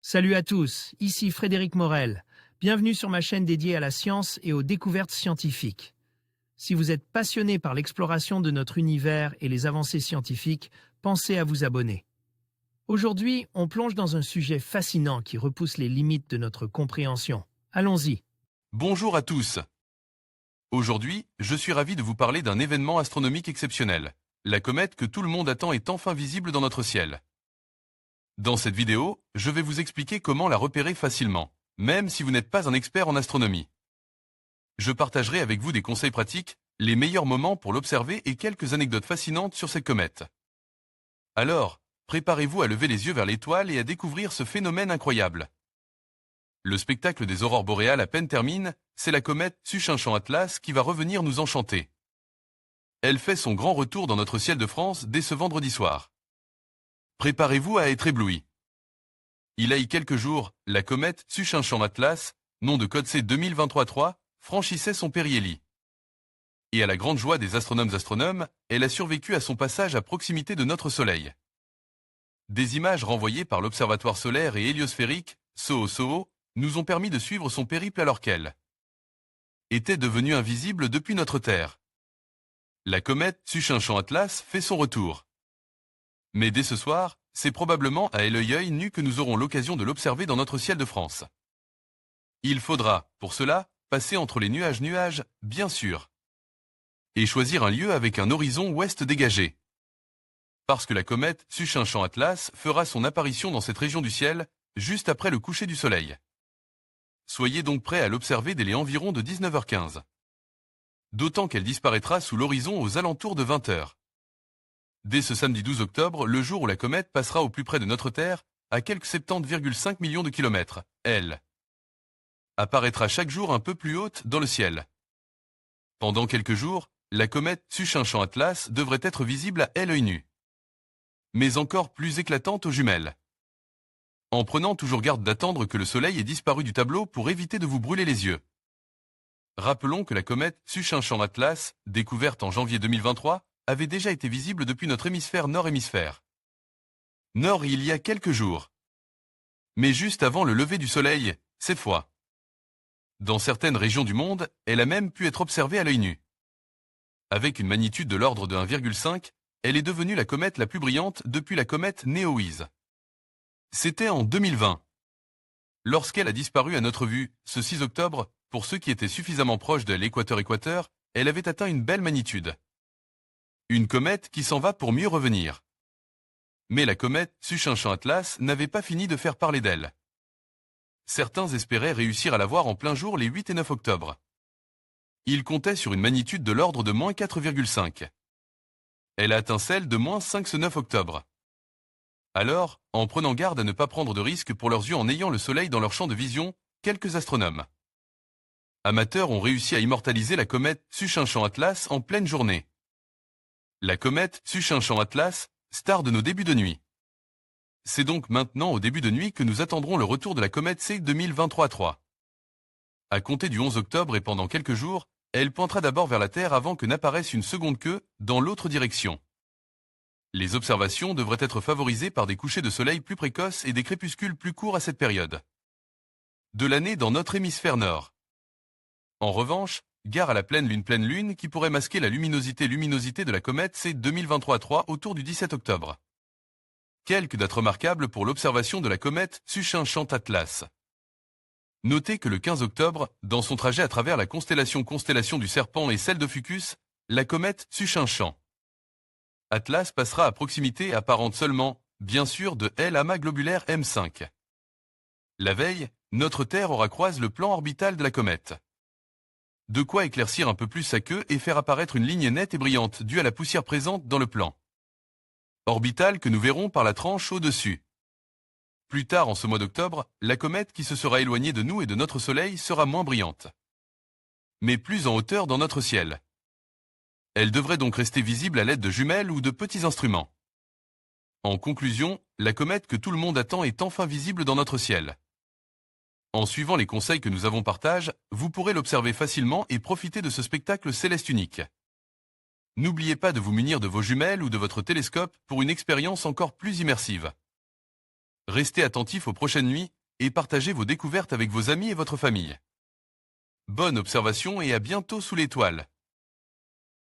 Salut à tous, ici Frédéric Morel. Bienvenue sur ma chaîne dédiée à la science et aux découvertes scientifiques. Si vous êtes passionné par l'exploration de notre univers et les avancées scientifiques, pensez à vous abonner. Aujourd'hui, on plonge dans un sujet fascinant qui repousse les limites de notre compréhension. Allons-y. Bonjour à tous. Aujourd'hui, je suis ravi de vous parler d'un événement astronomique exceptionnel. La comète que tout le monde attend est enfin visible dans notre ciel. Dans cette vidéo, je vais vous expliquer comment la repérer facilement, même si vous n'êtes pas un expert en astronomie. Je partagerai avec vous des conseils pratiques, les meilleurs moments pour l'observer et quelques anecdotes fascinantes sur cette comète. Alors, préparez-vous à lever les yeux vers l'étoile et à découvrir ce phénomène incroyable. Le spectacle des aurores boréales à peine termine, c'est la comète Tsuchinshan-Atlas qui va revenir nous enchanter. Elle fait son grand retour dans notre ciel de France dès ce vendredi soir. Préparez-vous à être ébloui. Il y a quelques jours, la comète Tsuchinshan-Atlas, nom de code C 2023-3, franchissait son périhélie. Et à la grande joie des astronomes, elle a survécu à son passage à proximité de notre Soleil. Des images renvoyées par l'Observatoire solaire et héliosphérique, SOHO, nous ont permis de suivre son périple alors qu'elle était devenue invisible depuis notre Terre. La comète Tsuchinshan-Atlas fait son retour. Mais dès ce soir, c'est probablement à l'œil nu que nous aurons l'occasion de l'observer dans notre ciel de France. Il faudra, pour cela, passer entre les nuages, bien sûr, et choisir un lieu avec un horizon ouest dégagé. Parce que la comète Tsuchinshan-Atlas fera son apparition dans cette région du ciel, juste après le coucher du soleil. Soyez donc prêts à l'observer dès les environs de 19h15. D'autant qu'elle disparaîtra sous l'horizon aux alentours de 20h. Dès ce samedi 12 octobre, le jour où la comète passera au plus près de notre Terre, à quelques 70,5 millions de kilomètres, elle apparaîtra chaque jour un peu plus haute dans le ciel. Pendant quelques jours, la comète Tsuchinshan-Atlas devrait être visible à l'œil nu, mais encore plus éclatante aux jumelles. En prenant toujours garde d'attendre que le soleil ait disparu du tableau pour éviter de vous brûler les yeux. Rappelons que la comète Tsuchinshan-Atlas, découverte en janvier 2023, avait déjà été visible depuis notre hémisphère nord-hémisphère nord il y a quelques jours. Mais juste avant le lever du soleil, cette fois. Dans certaines régions du monde, elle a même pu être observée à l'œil nu. Avec une magnitude de l'ordre de 1,5, elle est devenue la comète la plus brillante depuis la comète Neowise. C'était en 2020. Lorsqu'elle a disparu à notre vue, ce 6 octobre, pour ceux qui étaient suffisamment proches de l'équateur, elle avait atteint une belle magnitude. Une comète qui s'en va pour mieux revenir. Mais la comète Tsuchinshan-Atlas n'avait pas fini de faire parler d'elle. Certains espéraient réussir à la voir en plein jour les 8 et 9 octobre. Ils comptaient sur une magnitude de l'ordre de moins 4,5. Elle a atteint celle de moins 5 ce 9 octobre. Alors, en prenant garde à ne pas prendre de risques pour leurs yeux en ayant le soleil dans leur champ de vision, quelques astronomes amateurs ont réussi à immortaliser la comète Tsuchinshan-Atlas en pleine journée. La comète Tsuchinshan-Atlas, star de nos débuts de nuit. C'est donc maintenant au début de nuit que nous attendrons le retour de la comète C 2023-3. À compter du 11 octobre et pendant quelques jours, elle pointera d'abord vers la Terre avant que n'apparaisse une seconde queue dans l'autre direction. Les observations devraient être favorisées par des couchers de soleil plus précoces et des crépuscules plus courts à cette période de l'année dans notre hémisphère nord. En revanche, gare à la pleine lune qui pourrait masquer la luminosité de la comète C 2023-3 autour du 17 octobre. Quelques dates remarquables pour l'observation de la comète Tsuchinshan-Atlas. Notez que le 15 octobre, dans son trajet à travers la constellation du Serpent et celle de Fucus, la comète Tsuchinshan Atlas passera à proximité apparente seulement, bien sûr, de l'amas globulaire M5. La veille, notre Terre aura croisé le plan orbital de la comète. De quoi éclaircir un peu plus sa queue et faire apparaître une ligne nette et brillante due à la poussière présente dans le plan orbital que nous verrons par la tranche au-dessus. Plus tard en ce mois d'octobre, la comète qui se sera éloignée de nous et de notre Soleil sera moins brillante, mais plus en hauteur dans notre ciel. Elle devrait donc rester visible à l'aide de jumelles ou de petits instruments. En conclusion, la comète que tout le monde attend est enfin visible dans notre ciel. En suivant les conseils que nous avons partagés, vous pourrez l'observer facilement et profiter de ce spectacle céleste unique. N'oubliez pas de vous munir de vos jumelles ou de votre télescope pour une expérience encore plus immersive. Restez attentifs aux prochaines nuits et partagez vos découvertes avec vos amis et votre famille. Bonne observation et à bientôt sous l'étoile.